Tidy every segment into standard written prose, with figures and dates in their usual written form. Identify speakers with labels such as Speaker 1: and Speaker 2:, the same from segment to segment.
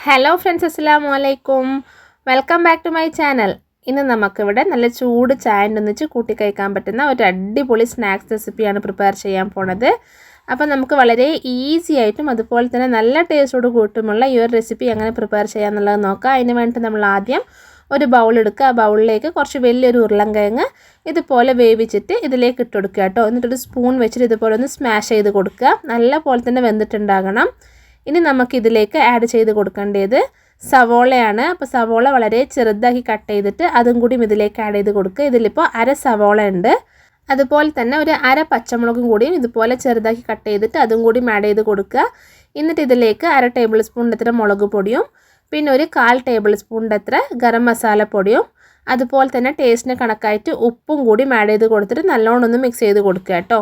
Speaker 1: Hello friends, അസ്സലാമു അലൈക്കും. Welcome back to my channel. ഇന്ന് നമുക്കിവിടെ നല്ല ചൂട് ചായൻ്റെ ഒന്നിച്ച് കൂട്ടി കഴിക്കാൻ പറ്റുന്ന ഒരു അടിപൊളി സ്നാക്സ് റെസിപ്പിയാണ് പ്രിപ്പയർ ചെയ്യാൻ പോണത്. അപ്പോൾ നമുക്ക് വളരെ ഈസി ആയിട്ടും അതുപോലെ തന്നെ നല്ല ടേസ്റ്റോട് കൂട്ടുമുള്ള ഈ ഒരു റെസിപ്പി എങ്ങനെ പ്രിപ്പയർ ചെയ്യാമെന്നുള്ളത് നോക്കാം. അതിന് വേണ്ടി നമ്മൾ ആദ്യം ഒരു ബൗൾ എടുക്കുക. ആ ബൗളിലേക്ക് കുറച്ച് വലിയൊരു ഉരുളൻകിഴങ്ങ് ഇതുപോലെ വേവിച്ചിട്ട് ഇതിലേക്ക് ഇട്ട് കൊടുക്കുക കേട്ടോ. എന്നിട്ടൊരു സ്പൂൺ വെച്ചിട്ട് ഇതുപോലെ ഒന്ന് സ്മാഷ് ചെയ്ത് കൊടുക്കുക. നല്ല പോലെ തന്നെ വെന്തിട്ടുണ്ടാകണം. ഇനി നമുക്കിതിലേക്ക് ആഡ് ചെയ്ത് കൊടുക്കേണ്ടത് സവോളയാണ്. അപ്പോൾ സവോള വളരെ ചെറുതാക്കി കട്ട് ചെയ്തിട്ട് അതും കൂടി ഇതിലേക്ക് ആഡ് ചെയ്ത് കൊടുക്കുക. ഇതിലിപ്പോൾ അര സവോള ഉണ്ട്. അതുപോലെ തന്നെ ഒരു അര പച്ചമുളകും കൂടിയും ഇതുപോലെ ചെറുതാക്കി കട്ട് ചെയ്തിട്ട് അതും കൂടി ആഡ് ചെയ്ത് കൊടുക്കുക. എന്നിട്ട് ഇതിലേക്ക് അര ടേബിൾ സ്പൂണിൻ്റെ അത്ര മുളക് പൊടിയും പിന്നെ ഒരു 1/4 ടേബിൾ സ്പൂണിൻ്റെ അത്ര ഗരം മസാല പൊടിയും അതുപോലെ തന്നെ ടേസ്റ്റിന് കണക്കായിട്ട് ഉപ്പും കൂടി ആഡ് ചെയ്ത് കൊടുത്തിട്ട് നല്ലോണം ഒന്ന് മിക്സ് ചെയ്ത് കൊടുക്കുക കേട്ടോ.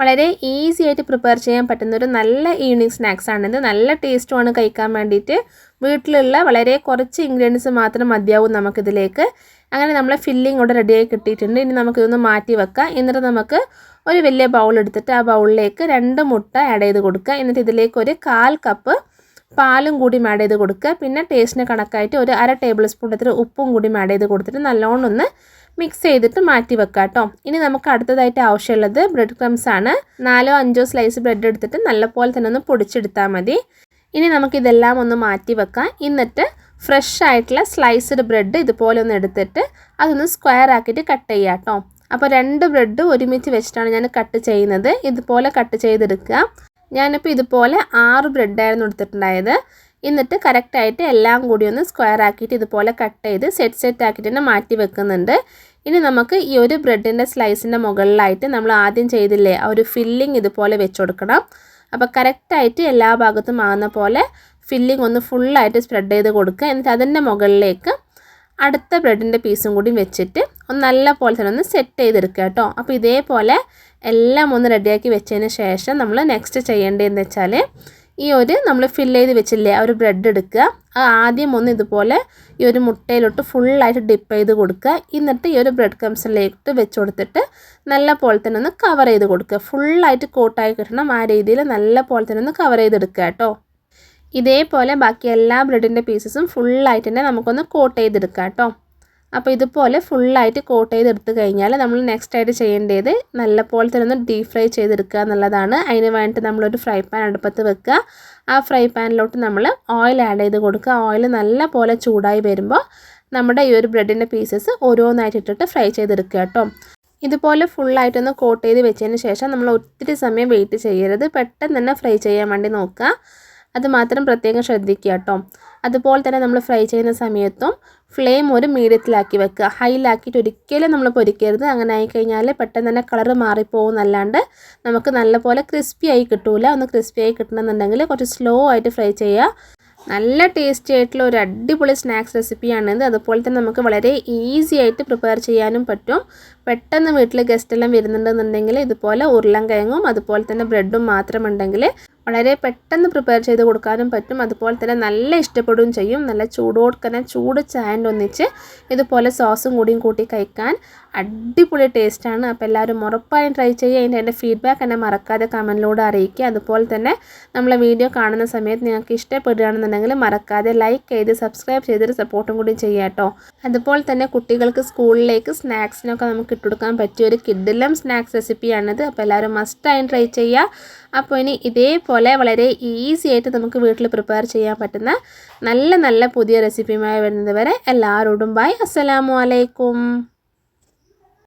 Speaker 1: വളരെ ഈസി ആയിട്ട് പ്രിപ്പയർ ചെയ്യാൻ പറ്റുന്ന ഒരു നല്ല ഈവനിങ് സ്നാക്സ് ആണിത്. നല്ല ടേസ്റ്റുമാണ് കഴിക്കാൻ വേണ്ടിയിട്ട്. വീട്ടിലുള്ള വളരെ കുറച്ച് ഇൻഗ്രീഡിയൻസ് മാത്രം മതിയാവും നമുക്കിതിലേക്ക്. അങ്ങനെ നമ്മളെ ഫില്ലിംഗ് ഇവിടെ റെഡിയായി കിട്ടിയിട്ടുണ്ട്. ഇനി നമുക്കിതൊന്ന് മാറ്റി വെക്കാം. എന്നിട്ട് നമുക്ക് ഒരു വലിയ ബൗൾ എടുത്തിട്ട് ആ ബൗളിലേക്ക് 2 മുട്ട ആഡ് ചെയ്ത് കൊടുക്കുക. എന്നിട്ട് ഇതിലേക്ക് ഒരു 1/4 കപ്പ് പാലും കൂടി ആഡ് ചെയ്ത് കൊടുക്കുക. പിന്നെ ടേസ്റ്റിന് കണക്കായിട്ട് ഒരു അര ടേബിൾ സ്പൂൺ അത്ര ഉപ്പും കൂടി ആഡ് ചെയ്ത് കൊടുത്തിട്ട് നല്ലോണം ഒന്ന് മിക്സ് ചെയ്തിട്ട് മാറ്റി വെക്കാം കേട്ടോ. ഇനി നമുക്ക് അടുത്തതായിട്ട് ആവശ്യമുള്ളത് ബ്രെഡ് ക്രംസ് ആണ്. 4-5 സ്ലൈസ് ബ്രെഡ് എടുത്തിട്ട് നല്ലപോലെ തന്നെ ഒന്ന് പൊടിച്ചെടുത്താൽ മതി. ഇനി നമുക്കിതെല്ലാം ഒന്ന് മാറ്റി വെക്കാം. എന്നിട്ട് ഫ്രഷ് ആയിട്ടുള്ള സ്ലൈസ്ഡ് ബ്രെഡ് ഇതുപോലെ ഒന്ന് എടുത്തിട്ട് അതൊന്ന് സ്ക്വയർ ആക്കിയിട്ട് കട്ട് ചെയ്യാം കേട്ടോ. അപ്പോൾ 2 ബ്രെഡ് ഒരുമിച്ച് വെച്ചിട്ടാണ് ഞാൻ കട്ട് ചെയ്യുന്നത്. ഇതുപോലെ കട്ട് ചെയ്തെടുക്കുക. ഞാനിപ്പോൾ ഇതുപോലെ 6 ബ്രെഡായിരുന്നു എടുത്തിട്ടുണ്ടായത്. എന്നിട്ട് കറക്റ്റായിട്ട് എല്ലാം കൂടി ഒന്ന് സ്ക്വയർ ആക്കിയിട്ട് ഇതുപോലെ കട്ട് ചെയ്ത് സെറ്റ് ആക്കിയിട്ട് തന്നെ മാറ്റി വെക്കുന്നുണ്ട്. ഇനി നമുക്ക് ഈ ഒരു ബ്രെഡിൻ്റെ സ്ലൈസിൻ്റെ മുകളിലായിട്ട് നമ്മൾ ആദ്യം ചെയ്തില്ലേ ആ ഒരു ഫില്ലിംഗ് ഇതുപോലെ വെച്ച് കൊടുക്കണം. അപ്പോൾ കറക്റ്റായിട്ട് എല്ലാ ഭാഗത്തും ആകുന്ന പോലെ ഫില്ലിംഗ് ഒന്ന് ഫുള്ളായിട്ട് സ്പ്രെഡ് ചെയ്ത് കൊടുക്കുക. എന്നിട്ട് അതിൻ്റെ മുകളിലേക്ക് അടുത്ത ബ്രെഡിൻ്റെ പീസും കൂടി വെച്ചിട്ട് ഒന്ന് നല്ല പോലെ തന്നെ ഒന്ന് സെറ്റ് ചെയ്തെടുക്കുക കേട്ടോ. അപ്പോൾ ഇതേപോലെ എല്ലാം ഒന്ന് റെഡിയാക്കി വെച്ചതിന് ശേഷം നമ്മൾ നെക്സ്റ്റ് ചെയ്യേണ്ടതെന്ന് വെച്ചാൽ ഈ ഒരു നമ്മൾ ഫില്ല് ചെയ്ത് വെച്ചില്ലേ ആ ഒരു ബ്രെഡ് എടുക്കുക. ആദ്യം ഒന്ന് ഇതുപോലെ ഈ ഒരു മുട്ടയിലോട്ട് ഫുള്ളായിട്ട് ഡിപ്പ് ചെയ്ത് കൊടുക്കുക. എന്നിട്ട് ഈ ഒരു ബ്രെഡ് ക്രംസിലേക്ക് വെച്ച് കൊടുത്തിട്ട് നല്ല പോലെ തന്നെ ഒന്ന് കവർ ചെയ്ത് കൊടുക്കുക. ഫുള്ളായിട്ട് കോട്ടായി കിട്ടണം. ആ രീതിയിൽ നല്ല പോലെ തന്നെ ഒന്ന് കവർ ചെയ്തെടുക്കുക കേട്ടോ. ഇതേപോലെ ബാക്കി എല്ലാ ബ്രെഡിൻ്റെ പീസസും ഫുള്ളായിട്ട് തന്നെ നമുക്കൊന്ന് കോട്ട് ചെയ്തെടുക്കാം കേട്ടോ. അപ്പോൾ ഇതുപോലെ ഫുള്ളായിട്ട് കോട്ട് ചെയ്തെടുത്ത് കഴിഞ്ഞാൽ നമ്മൾ നെക്സ്റ്റ് ആയിട്ട് ചെയ്യേണ്ടത് നല്ല പോലെ തന്നെ ഒന്ന് ഡീപ് ഫ്രൈ ചെയ്തെടുക്കുക എന്നുള്ളതാണ്. അതിന് വേണ്ടിയിട്ട് നമ്മളൊരു ഫ്രൈ പാൻ അടുപ്പത്ത് വെക്കുക. ആ ഫ്രൈ പാനിലോട്ട് നമ്മൾ ഓയിൽ ആഡ് ചെയ്ത് കൊടുക്കുക. ഓയിൽ നല്ല പോലെ ചൂടായി വരുമ്പോൾ നമ്മുടെ ഈ ഒരു ബ്രെഡിൻ്റെ പീസസ് ഓരോന്നായിട്ട് ഇട്ടിട്ട് ഫ്രൈ ചെയ്തെടുക്കുക കേട്ടോ. ഇതുപോലെ ഫുള്ളായിട്ടൊന്ന് കോട്ട് ചെയ്ത് വെച്ചതിന് ശേഷം നമ്മൾ ഒത്തിരി സമയം വെയിറ്റ് ചെയ്യരുത്. പെട്ടെന്ന് തന്നെ ഫ്രൈ ചെയ്യാൻ വേണ്ടി നോക്കുക. അത് മാത്രം പ്രത്യേകം ശ്രദ്ധിക്കുക കേട്ടോ. അതുപോലെ തന്നെ നമ്മൾ ഫ്രൈ ചെയ്യുന്ന സമയത്തും ഫ്ലെയിം ഒരു മീഡിയത്തിലാക്കി വെക്കുക. ഹൈയിലാക്കിയിട്ട് ഒരിക്കലും നമ്മൾ പൊരിക്കരുത്. അങ്ങനെ ആയിക്കഴിഞ്ഞാൽ പെട്ടെന്ന് തന്നെ കളറ് മാറിപ്പോകും. അല്ലാണ്ട് നമുക്ക് നല്ലപോലെ ക്രിസ്പി ആയി കിട്ടൂല. ഒന്ന് ക്രിസ്പി ആയി കിട്ടണമെന്നുണ്ടെങ്കിൽ കുറച്ച് സ്ലോ ആയിട്ട് ഫ്രൈ ചെയ്യുക. നല്ല ടേസ്റ്റി ആയിട്ടുള്ള ഒരു അടിപൊളി സ്നാക്സ് റെസിപ്പിയാണിത്. അതുപോലെ തന്നെ നമുക്ക് വളരെ ഈസി ആയിട്ട് പ്രിപ്പയർ ചെയ്യാനും പറ്റും. പെട്ടെന്ന് വീട്ടിൽ ഗസ്റ്റ് എല്ലാം വരുന്നുണ്ടെന്നുണ്ടെങ്കിൽ ഇതുപോലെ ഉരുളൻകിഴങ്ങും അതുപോലെ തന്നെ ബ്രെഡും മാത്രമുണ്ടെങ്കിൽ വളരെ പെട്ടെന്ന് പ്രിപ്പയർ ചെയ്ത് കൊടുക്കാനും പറ്റും. അതുപോലെ തന്നെ നല്ല ഇഷ്ടപ്പെടുകയും ചെയ്യും. നല്ല ചൂടോടെ ചൂട് ചായൻ്റെ ഒന്നിച്ച് ഇതുപോലെ സോസും കൂടിയും കൂട്ടി കഴിക്കാൻ അടിപൊളി ടേസ്റ്റാണ്. അപ്പോൾ എല്ലാവരും ഉറപ്പായും ട്രൈ ചെയ്യുക. എൻ്റെ ഫീഡ്ബാക്ക് എന്നെ മറക്കാതെ കമൻറ്റിലൂടെ അറിയിക്കുക. അതുപോലെ തന്നെ നമ്മളെ വീഡിയോ കാണുന്ന സമയത്ത് നിങ്ങൾക്ക് ഇഷ്ടപ്പെടുകയാണെന്നുണ്ടെങ്കിൽ മറക്കാതെ ലൈക്ക് ചെയ്ത് സബ്സ്ക്രൈബ് ചെയ്തിട്ട് സപ്പോർട്ടും കൂടി ചെയ്യുക കേട്ടോ. അതുപോലെ തന്നെ കുട്ടികൾക്ക് സ്കൂളിലേക്ക് സ്നാക്സിനൊക്കെ നമുക്ക് ഇട്ടുകൊടുക്കാൻ പറ്റിയ ഒരു കിഡിലം സ്നാക്സ് റെസിപ്പിയാണിത്. അപ്പോൾ എല്ലാവരും മസ്റ്റായും ട്രൈ ചെയ്യുക. അപ്പോൾ ഇനി ഇതേപോലെ വളരെ ഈസി ആയിട്ട് നമുക്ക് വീട്ടിൽ പ്രിപ്പയർ ചെയ്യാൻ പറ്റുന്ന നല്ല പുതിയ റെസിപ്പിയുമായി വരുന്നത് വരെ എല്ലാവരോടും ബൈ. അസ്സലാമു അലൈക്കും.